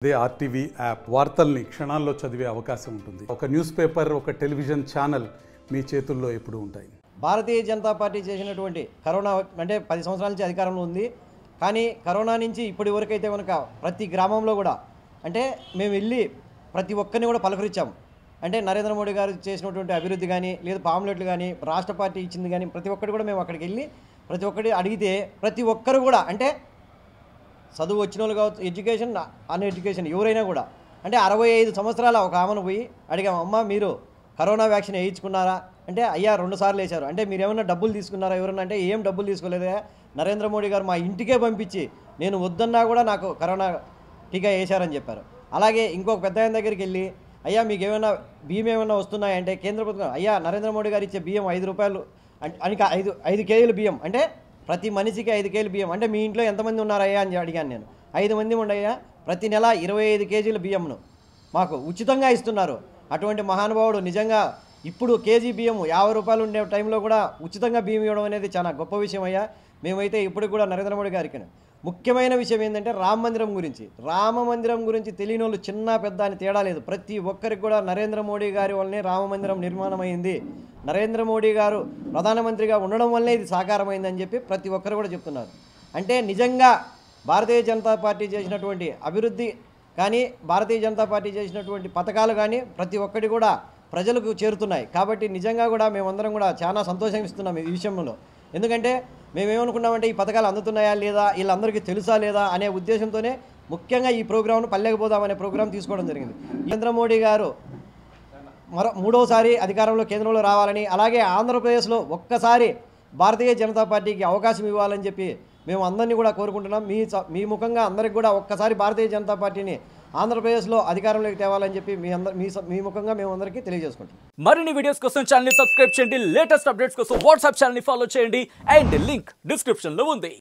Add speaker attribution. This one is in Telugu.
Speaker 1: అదే ఆర్టీవీ యాప్ వార్తల్ని క్షణాల్లో చదివే అవకాశం ఉంటుంది. ఒక న్యూస్ పేపర్, ఒక టెలివిజన్ ఛానల్ మీ చేతుల్లో ఎప్పుడూ ఉంటాయి.
Speaker 2: భారతీయ జనతా పార్టీ చేసినటువంటి కరోనా అంటే 10 సంవత్సరాల నుంచి అధికారంలో ఉంది. కానీ కరోనా నుంచి ఇప్పటి వరకు అయితే కనుక ప్రతి గ్రామంలో కూడా అంటే మేము వెళ్ళి ప్రతి ఒక్కరిని కూడా పలకరించాము. అంటే నరేంద్ర మోడీ గారు చేసినటువంటి అభివృద్ధి కానీ లేదా పాంప్లెట్లు కానీ రాష్ట్ర పార్టీ ఇచ్చింది కానీ ప్రతి ఒక్కటి కూడా మేము అక్కడికి వెళ్ళి ప్రతి ఒక్కటి అడిగితే ప్రతి ఒక్కరు కూడా అంటే చదువు వచ్చిన వాళ్ళు కావచ్చు, ఎడ్యుకేషన్ అన్ ఎడ్యుకేషన్ ఎవరైనా కూడా అంటే 65 సంవత్సరాల ఒక ఆమెను పోయి అడిగాము, అమ్మ మీరు కరోనా వ్యాక్సిన్ వేయించుకున్నారా అంటే అయ్యా 2 సార్లు వేశారు. అంటే మీరు ఏమైనా డబ్బులు తీసుకున్నారా ఎవరన్నా అంటే ఏం డబ్బులు తీసుకోలేదా, నరేంద్ర మోడీ గారు మా ఇంటికే పంపించి నేను వద్దన్నా కూడా నాకు కరోనా టీకా వేశారని చెప్పారు. అలాగే ఇంకొక పెద్ద ఆయన దగ్గరికి వెళ్ళి అయ్యా మీకు ఏమైనా బియ్యం ఏమైనా వస్తున్నాయంటే కేంద్ర ప్రభుత్వం అయ్యా నరేంద్ర మోడీ గారు ఇచ్చే బియ్యం 5 రూపాయలు అని 5 కేజీలు బియ్యం అంటే ప్రతి మనిషికి 5 కేజీలు బియ్యం అంటే మీ ఇంట్లో ఎంతమంది ఉన్నారయ్యా అని అడిగాను నేను. 5 మంది ఉండయ్యా, ప్రతి నెల 25 కేజీల బియ్యంను మాకు ఉచితంగా ఇస్తున్నారు. అటువంటి మహానుభావుడు నిజంగా ఇప్పుడు కేజీ బియ్యం 50 రూపాయలు ఉండే టైంలో కూడా ఉచితంగా బియ్యం ఇవ్వడం అనేది చాలా గొప్ప విషయం అయ్యా. మేమైతే ఇప్పుడు కూడా నరేంద్ర మోడీ గారికి ముఖ్యమైన విషయం ఏంటంటే రామ మందిరం గురించి తెలియని వాళ్ళు చిన్న పెద్ద అని తేడా లేదు. ప్రతి ఒక్కరికి కూడా నరేంద్ర మోడీ గారి వల్లనే రామ మందిరం నిర్మాణమైంది, నరేంద్ర మోడీ గారు ప్రధానమంత్రిగా ఉండడం వల్లే ఇది సాకారమైందని చెప్పి ప్రతి ఒక్కరు కూడా చెప్తున్నారు. అంటే నిజంగా భారతీయ జనతా పార్టీ చేసినటువంటి అభివృద్ధి కానీ భారతీయ జనతా పార్టీ చేసినటువంటి పథకాలు కానీ ప్రతి ఒక్కటి కూడా ప్రజలకు చేరుతున్నాయి. కాబట్టి నిజంగా కూడా మేమందరం కూడా చాలా సంతోషిస్తున్నాం ఈ విషయంలో. ఎందుకంటే మేమేమనుకున్నామంటే ఈ పథకాలు అందుతున్నాయా లేదా, వీళ్ళందరికీ తెలుసా లేదా అనే ఉద్దేశంతోనే ముఖ్యంగా ఈ ప్రోగ్రామ్ను పల్లెకపోదామనే ప్రోగ్రాం తీసుకోవడం జరిగింది. నరేంద్ర మోడీ గారు మూడోసారి అధికారంలో కేంద్రంలో రావాలని, అలాగే ఆంధ్రప్రదేశ్లో ఒక్కసారి భారతీయ జనతా పార్టీకి అవకాశం ఇవ్వాలని చెప్పి మేము అందరినీ కూడా కోరుకుంటున్నాం. మీ ముఖంగా అందరికి కూడా ఒక్కసారి భారతీయ జనతా పార్టీని ఆంధ్రప్రదేశ్లో అధికారంలోకి తేవాలని చెప్పి మీ ముఖంగా మేము అందరికీ తెలియజేసుకుంటాం.
Speaker 3: మరిన్ని వీడియోస్ కోసం ఛానల్ ని సబ్స్క్రైబ్ చేయండి, లేటెస్ట్ అప్డేట్స్ కోసం వాట్సాప్ ఛానల్ ని ఫాలో చేయండి అండ్ లింక్ డిస్క్రిప్షన్ లో ఉంది.